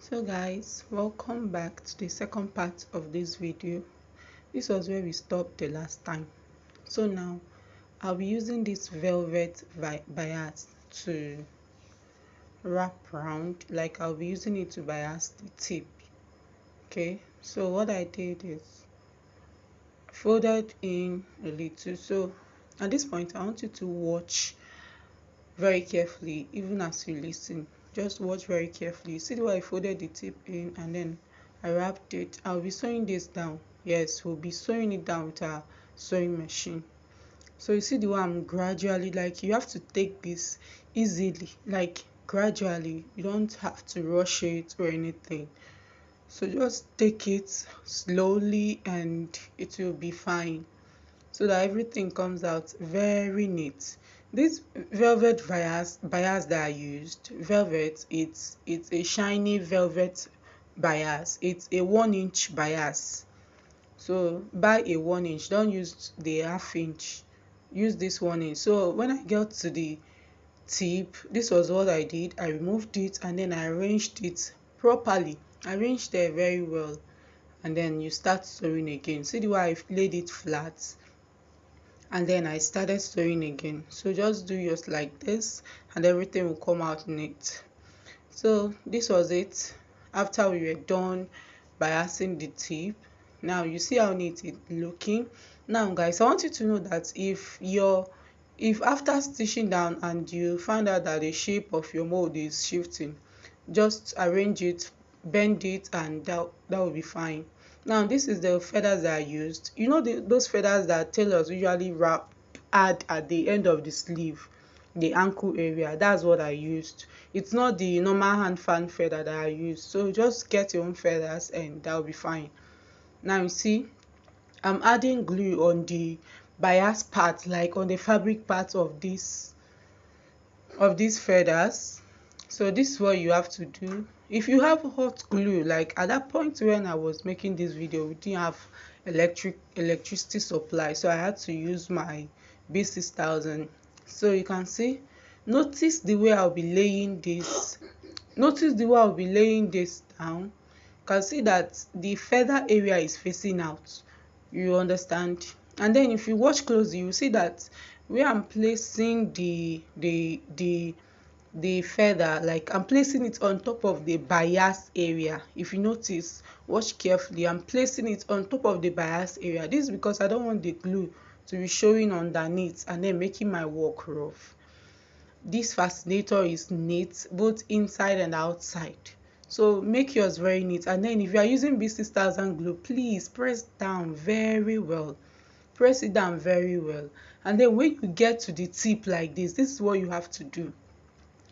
So guys, welcome back to the second part of this video. This was where we stopped the last time. So now I'll be using this velvet bias to wrap around, like I'll be using it to bias the tip. Okay, so what I did is folded in a little. So at this point I want you to watch very carefully, even as you listen. Just watch very carefully. See the way I folded the tip in and then I wrapped it. I'll be sewing this down. Yes, we'll be sewing it down with our sewing machine. So you see the way I'm gradually, like, you have to take this easily, like gradually. You don't have to rush it or anything. So just take it slowly and it will be fine, so that everything comes out very neat. This velvet bias that I used, velvet, it's a shiny velvet bias. It's a 1-inch bias. So buy a 1-inch, don't use the half-inch, use this 1-inch. So when I got to the tip, this was what I did. I removed it and then I arranged it properly. I arranged it very well, and then you start sewing again. See the way I laid it flat, and then I started sewing again. So just do yours like this and everything will come out neat. So this was it after we were done biasing the tip. Now you see how neat it's looking. Now guys, I want you to know that if after stitching down and you find out that the shape of your mold is shifting, just arrange it, bend it, and that will be fine. Now this is the feathers that I used. You know, those feathers that tailors usually add at the end of the sleeve, the ankle area. That's what I used. It's not the normal hand fan feather that I used. So just get your own feathers and that will be fine. Now you see, I'm adding glue on the bias part, like on the fabric part of these feathers. So this is what you have to do. If you have hot glue, like at that point when I was making this video, we didn't have electricity supply, so I had to use my B6000. So you can see, notice the way I'll be laying this down. You can see that the feather area is facing out, you understand? And then if you watch closely, you see that where I'm placing the feather, like I'm placing it on top of the bias area. If you notice, watch carefully, I'm placing it on top of the bias area. This is because I don't want the glue to be showing underneath and then making my work rough. This fascinator is neat both inside and outside, so make yours very neat. And then if you are using B6000 glue, please press down very well, press it down very well. And then when you get to the tip like this is what you have to do.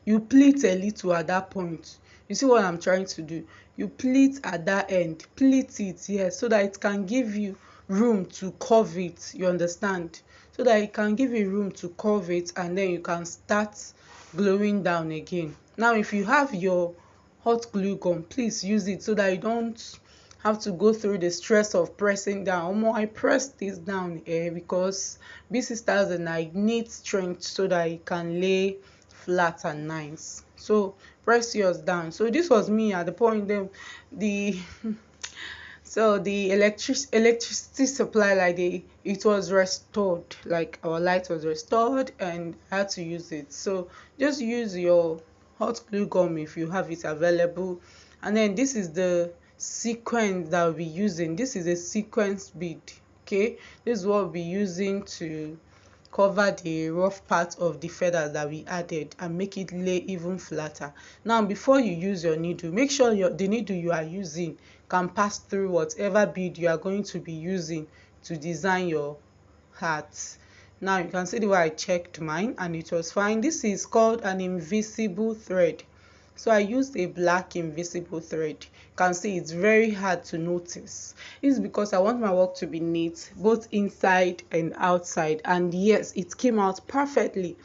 You pleat a little at that point. You see what I'm trying to do? You pleat at that end, pleat it, yes, so that it can give you room to curve it, you understand? So that it can give you room to curve it, and then you can start gluing down again. Now if you have your hot glue gun, please use it so that you don't have to go through the stress of pressing down. I pressed this down here because B6000 I need strength so that it can lay flat and nice. So press yours down. So this was me at the point then the so the electricity supply, like it was restored, like our light was restored and I had to use it. So just use your hot glue gum if you have it available. And then this is the sequence that we'll be using. This is a sequence bead. Okay, this is what we'll be using to cover the rough part of the feathers that we added and make it lay even flatter. Now before you use your needle, make sure the needle you are using can pass through whatever bead you are going to be using to design your heart. Now you can see the way I checked mine and it was fine. This is called an invisible thread. So I used a black invisible thread. You can see it's very hard to notice. It's because I want my work to be neat both inside and outside, and yes, it came out perfectly,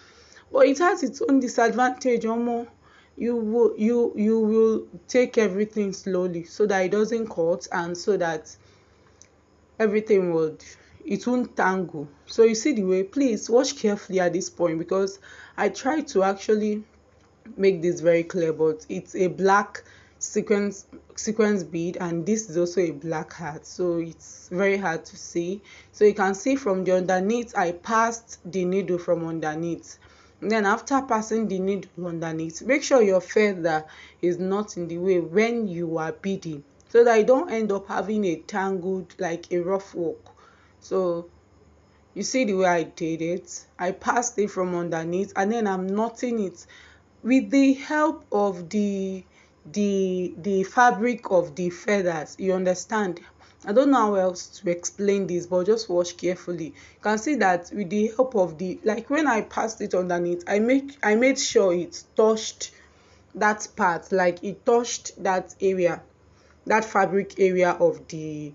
but it has its own disadvantage. You will take everything slowly so that it doesn't cut and so that everything it won't tangle. So you see the way, please watch carefully at this point because I try to actually make this very clear, but it's a black sequence bead, and this is also a black heart, so it's very hard to see. So you can see from the underneath, I passed the needle from underneath. And then after passing the needle underneath, make sure your feather is not in the way when you are beading, so that you don't end up having a tangled, like a rough work. So you see the way I did it, I passed it from underneath, and then I'm knotting it with the help of the fabric of the feathers. You understand? I don't know how else to explain this, but just watch carefully. You can see that with the help of the, like when I passed it underneath, I made sure it touched that part, like it touched that area, that fabric area of the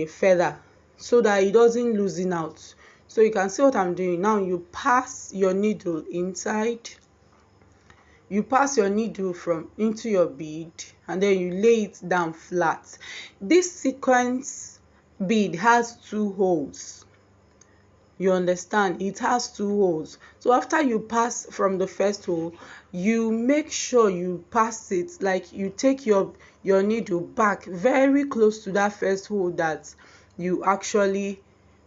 feather, so that it doesn't loosen out. So you can see what I'm doing now. You pass your needle inside, you pass your needle from into your bead, and then you lay it down flat. This sequence bead has two holes. You understand? It has two holes. So after you pass from the first hole, you make sure you pass it, like you take your needle back very close to that first hole that you actually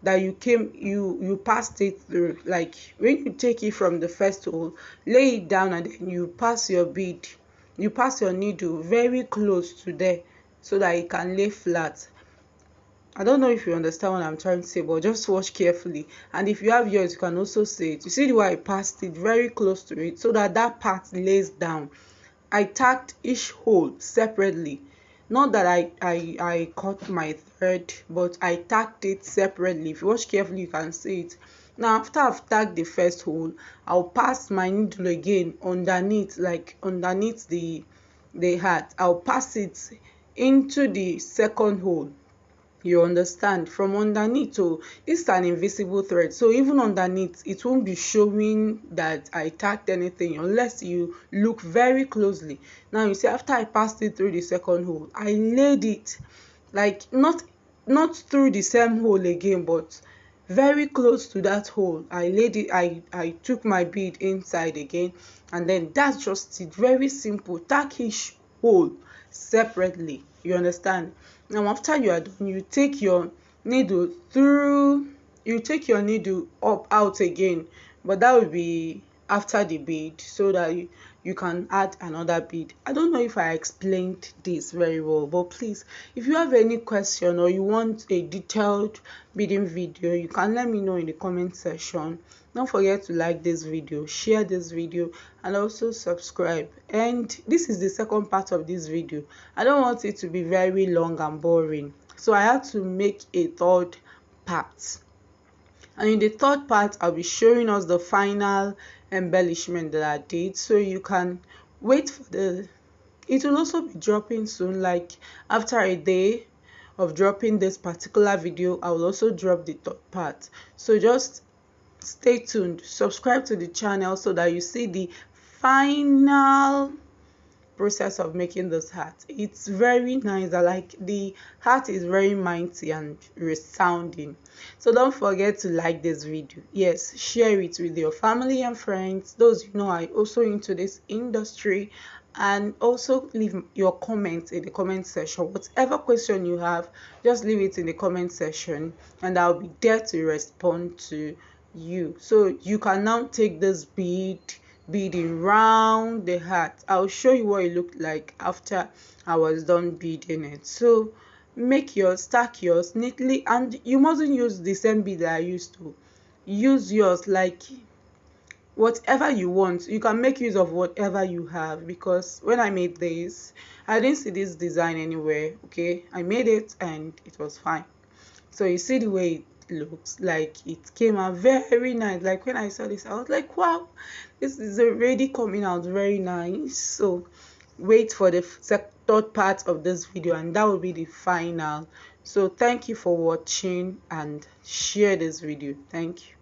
you passed it through. Like when you take it from the first hole, lay it down, and then you pass your bead, you pass your needle very close to there, so that it can lay flat. I don't know if you understand what I'm trying to say, but just watch carefully. And if you have yours, you can also say it. You see the way I passed it very close to it, so that that part lays down. I tacked each hole separately. Not that I cut my thread, but I tacked it separately. If you watch carefully, you can see it. Now after I've tacked the first hole, I'll pass my needle again underneath, like underneath the heart. I'll pass it into the second hole. You understand? From underneath. Oh, it's an invisible thread, so even underneath it won't be showing that I tacked anything unless you look very closely. Now you see, after I passed it through the second hole, I laid it, like not through the same hole again, but very close to that hole. I laid it, I took my bead inside again, and then that's just it. Very simple. Tack each hole separately. You understand? Now after you are done, you take your needle through, you take your needle up out again, but that will be after the bead, so that you can add another bead. I don't know if I explained this very well, but please, if you have any question or you want a detailed beading video, you can let me know in the comment section. Don't forget to like this video, share this video, and also subscribe. And this is the second part of this video. I don't want it to be very long and boring, so I had to make a third part. And in the third part, I'll be showing us the final embellishment that I did, so you can wait for it will also be dropping soon. Like after a day of dropping this particular video, I will also drop the third part. So just stay tuned, subscribe to the channel, so that you see the final process of making this hat. It's very nice. I like the hat, is very mighty and resounding. So don't forget to like this video. Yes, share it with your family and friends, those you know are also into this industry, and also leave your comments in the comment section. Whatever question you have, just leave it in the comment section, and I'll be there to respond to you. So you can now take this beading round the hat. I'll show you what it looked like after I was done beading it. So make yours, stack yours neatly, and you mustn't use the same bead that I used to. Use yours, like whatever you want. You can make use of whatever you have, because when I made this, I didn't see this design anywhere. Okay, I made it and it was fine. So you see the way it looks, like it came out very nice. Like when I saw this, I was like, wow, this is already coming out very nice. So wait for the third part of this video, and that will be the final. So thank you for watching, and share this video. Thank you.